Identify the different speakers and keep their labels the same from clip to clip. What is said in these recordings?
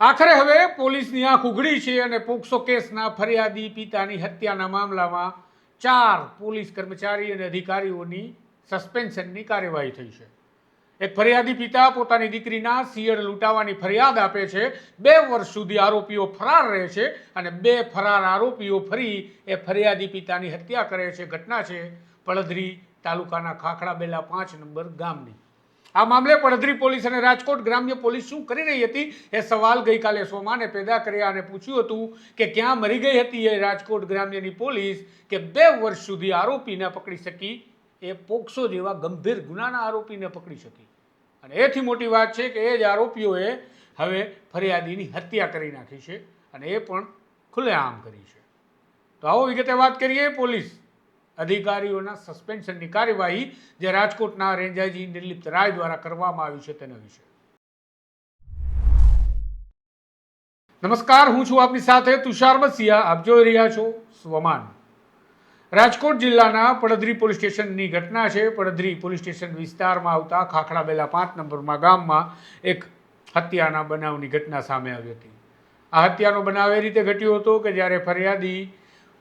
Speaker 1: આખરે હવે પોલીસની આંખ ઉઘડી છે અને પોક્સો કેસના ફરિયાદી પિતાની હત્યાના મામલામાં 4 પોલીસ કર્મચારી અને અધિકારીઓની સસ્પેન્શનની કાર્યવાહી થઈ છે। એક ફરિયાદી પિતા પોતાની દીકરીના શિયળ લૂંટાવાની ફરિયાદ આપે છે। 2 વર્ષ સુધી આરોપીઓ ફરાર રહે છે અને 2 ફરાર આરોપીઓ ફરી એ ફરિયાદી પિતાની હત્યા કરે છે। ઘટના છે પડધરી તાલુકાના ખાખડાબેલા 5 નંબર ગામની। આ મામલે પડધરી પોલીસ અને રાજકોટ ગ્રામ્ય પોલીસ શું કરી રહી હતી એ સવાલ ગઈકાલે સોમાને પેદા કર્યા અને પૂછ્યું હતું કે ક્યાં મરી ગઈ હતી એ રાજકોટ ગ્રામ્યની પોલીસ કે 2 વર્ષ સુધી આરોપીને પકડી શકી, એ પોક્સો જેવા ગંભીર ગુનાના આરોપીને પકડી શકી। અને એથી મોટી વાત છે કે એ જ આરોપીઓએ હવે ફરિયાદીની હત્યા કરી નાખી છે અને એ પણ ખુલ્લેઆમ કરી છે। તો આવો વિગતે વાત કરીએ પોલીસ અધિકારીઓના સસ્પેન્શનની કાર્યવાહી જે રાજકોટના રેન્જ આઈજી નિર્લિપ્ત રાય દ્વારા કરવામાં આવી છે તેના વિશે। નમસ્કાર, હું છું આપની સાથે તુષાર બસિયા, આપ જોઈ રહ્યા છો સ્વમાન। રાજકોટ જિલ્લાના પડધરી પોલીસ સ્ટેશનની ઘટના છે। પડધરી પોલીસ સ્ટેશન વિસ્તારમાં આવતા ખાખડાબેલા 5 નંબરમાં ગામમાં એક હત્યાના બનાવની ઘટના સામે આવી હતી। આ હત્યાનો બનાવ એ રીતે ઘટ્યો હતો કે જ્યારે ફરિયાદી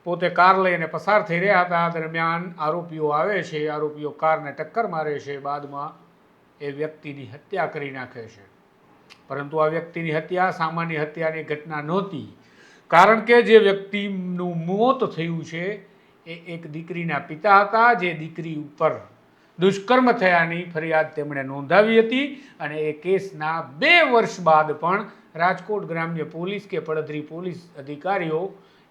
Speaker 1: પોતે કાર લઈને પસાર થઈ રહ્યા હતા દરમિયાન આરોપીઓ આવે છે। આરોપીઓ કારને ટક્કર મારે છે, બાદમાં એ વ્યક્તિની હત્યા કરી નાખે છે। પરંતુ આ વ્યક્તિની હત્યા સામાન્ય હત્યાની ઘટના નહોતી, કારણ કે જે વ્યક્તિનું મોત થયું છે એ એક દીકરીના પિતા હતા, જે દીકરી ઉપર દુષ્કર્મ થયાની ફરિયાદ તેમણે નોંધાવી હતી અને એ કેસના 2 વર્ષ બાદ પણ રાજકોટ ગ્રામ્ય પોલીસ કે પડધરી પોલીસ અધિકારીઓ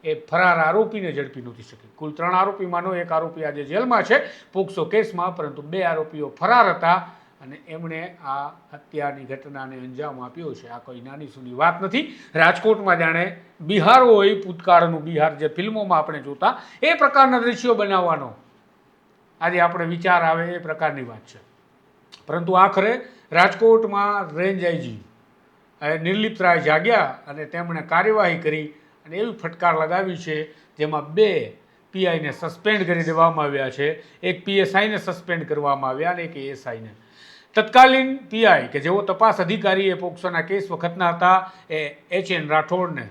Speaker 1: એ ફરાર આરોપીને ઝડપી નહોતી શકી। કુલ 3 આરોપીમાંનો એક આરોપી આજે જેલમાં છે પોક્સો કેસમાં, પરંતુ 2 આરોપીઓ ફરાર હતા અને એમણે આ હત્યાની ઘટનાને અંજામ આપ્યો છે। આ કોઈ નાની સૂની વાત નથી। રાજકોટમાં જાણે બિહાર હોય, ભૂતકાળનું બિહાર જે ફિલ્મોમાં આપણે જોતા એ પ્રકારના દ્રશ્યો બનાવવાનો આજે આપણે વિચાર આવે એ પ્રકારની વાત છે। પરંતુ આખરે રાજકોટમાં રેન્જ આઈજી નિર્લિપ્ત રાય જાગ્યા અને તેમણે કાર્યવાહી કરી અને એવી ફટકાર લગાવી છે જેમાં 2 પીઆઈને સસ્પેન્ડ કરી દેવામાં આવ્યા છે। એક પીએસઆઈને સસ્પેન્ડ કરવામાં આવ્યા અને એક એએસઆઈને। તત્કાલીન પીઆઈ કે જેઓ તપાસ અધિકારી એ પોક્સોના કેસ વખતના હતા એ એચએન રાઠોડને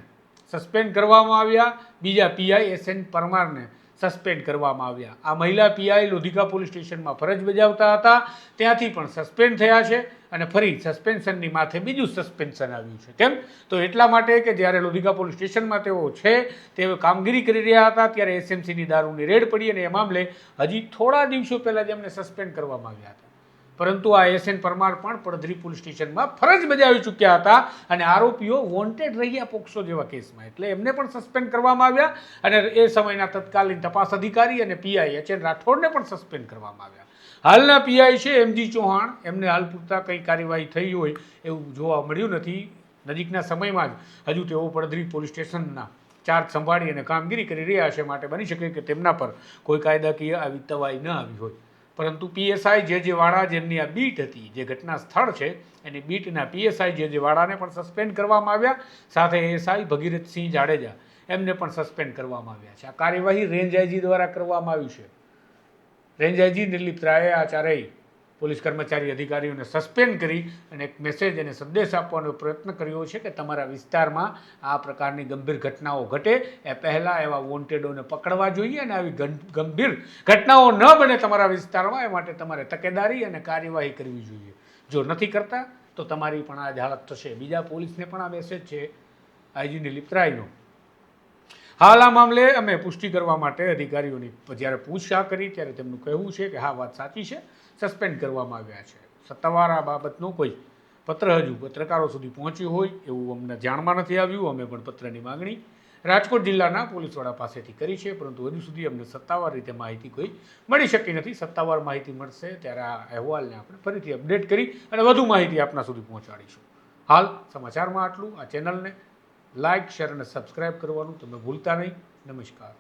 Speaker 1: સસ્પેન્ડ કરવામાં આવ્યા। બીજા પીઆઈ એસએન પરમારને સસ્પેન્ડ કરવામાં આવ્યા। આ મહિલા પીઆઈ લોધિકા પોલીસ સ્ટેશનમાં ફરજ બજાવતા હતા, ત્યાંથી પણ સસ્પેન્ડ થયા છે અને ફરી સસ્પેન્શનની માથે બીજું સસ્પેન્શન આવ્યું છે। કેમ? તો એટલા માટે કે જ્યારે લોધિકા પોલીસ સ્ટેશનમાં તેઓ કામગીરી કરી રહ્યા હતા ત્યારે એસએમસીની દારૂની રેડ પડી અને એ મામલે હજી થોડા દિવસો પહેલાં જ એમને સસ્પેન્ડ કરવામાં આવ્યા હતા। પરંતુ આ એસએન પરમાર પણ પડધરી પોલીસ સ્ટેશનમાં ફરજ બજાવી ચૂક્યા હતા અને આરોપીઓ વોન્ટેડ રહ્યા પોક્સો જેવા કેસમાં, એટલે એમને પણ સસ્પેન્ડ કરવામાં આવ્યા અને એ સમયના તત્કાલીન તપાસ અધિકારી અને પીઆઈ એચએન રાઠોડને પણ સસ્પેન્ડ કરવામાં આવ્યા। હાલના પીઆઈ છે એમજી ચૌહાણ, એમને હાલ પૂરતા કંઈ કાર્યવાહી થઈ હોય એવું જોવા મળ્યું નથી। નજીકના સમયમાં જ હજુ તેઓ પડધરી પોલીસ સ્ટેશનના ચાર્જ સંભાળી અને કામગીરી કરી રહ્યા છે, માટે બની શકે કે તેમના પર કોઈ કાયદાકીય આવી તવાઈ ન આવી હોય। પરંતુ પીએસઆઈ જે વાળા, જેમની આ બીટ હતી, જે ઘટના સ્થળ છે એની બીટના પીએસઆઈ જે વાળાને પણ સસ્પેન્ડ કરવામાં આવ્યા, સાથે એએસઆઈ ભગીરથસિંહ જાડેજા એમને પણ સસ્પેન્ડ કરવામાં આવ્યા છે। આ કાર્યવાહી રેન્જ આઈજી દ્વારા કરવામાં આવી છે। રેન્જ આઈજી નિર્લિપ્ત રાયે આ 4 પોલીસ કર્મચારી અધિકારીઓને સસ્પેન્ડ કરી અને એક મેસેજ અને સંદેશ આપવાનો પ્રયત્ન કર્યો છે કે તમારા વિસ્તારમાં આ પ્રકારની ગંભીર ઘટનાઓ ઘટે એ પહેલાં એવા વોન્ટેડોને પકડવા જોઈએ અને આવી ગંભીર ઘટનાઓ ન બને તમારા વિસ્તારમાં, એ માટે તમારે તકેદારી અને કાર્યવાહી કરવી જોઈએ। જો નથી કરતા તો તમારી પણ આ જ હાલત થશે। બીજા પોલીસને પણ આ મેસેજ છે આઈજી નિર્લિપ્ત રાયનો। હાલ આ મામલે અમે પુષ્ટિ કરવા માટે અધિકારીઓની જ્યારે પૂછા કરી ત્યારે તેમનું કહેવું છે કે હા, વાત સાચી છે, સસ્પેન્ડ કરવામાં આવ્યા છે। સત્તાવાર આ બાબતનો કોઈ પત્ર હજુ પત્રકારો સુધી પહોંચ્યું હોય એવું અમને જાણમાં નથી આવ્યું। અમે પણ પત્રની માગણી રાજકોટ જિલ્લાના પોલીસ વડા પાસેથી કરી છે, પરંતુ હજુ સુધી અમને સત્તાવાર રીતે માહિતી કોઈ મળી શકી નથી। સત્તાવાર માહિતી મળશે ત્યારે આ અહેવાલને આપણે ફરીથી અપડેટ કરી અને વધુ માહિતી આપના સુધી પહોંચાડીશું। હાલ સમાચારમાં આટલું। આ ચેનલને લાઇક, શેર અને સબસ્ક્રાઇબ કરવાનું તમે ભૂલતા નહીં। નમસ્કાર।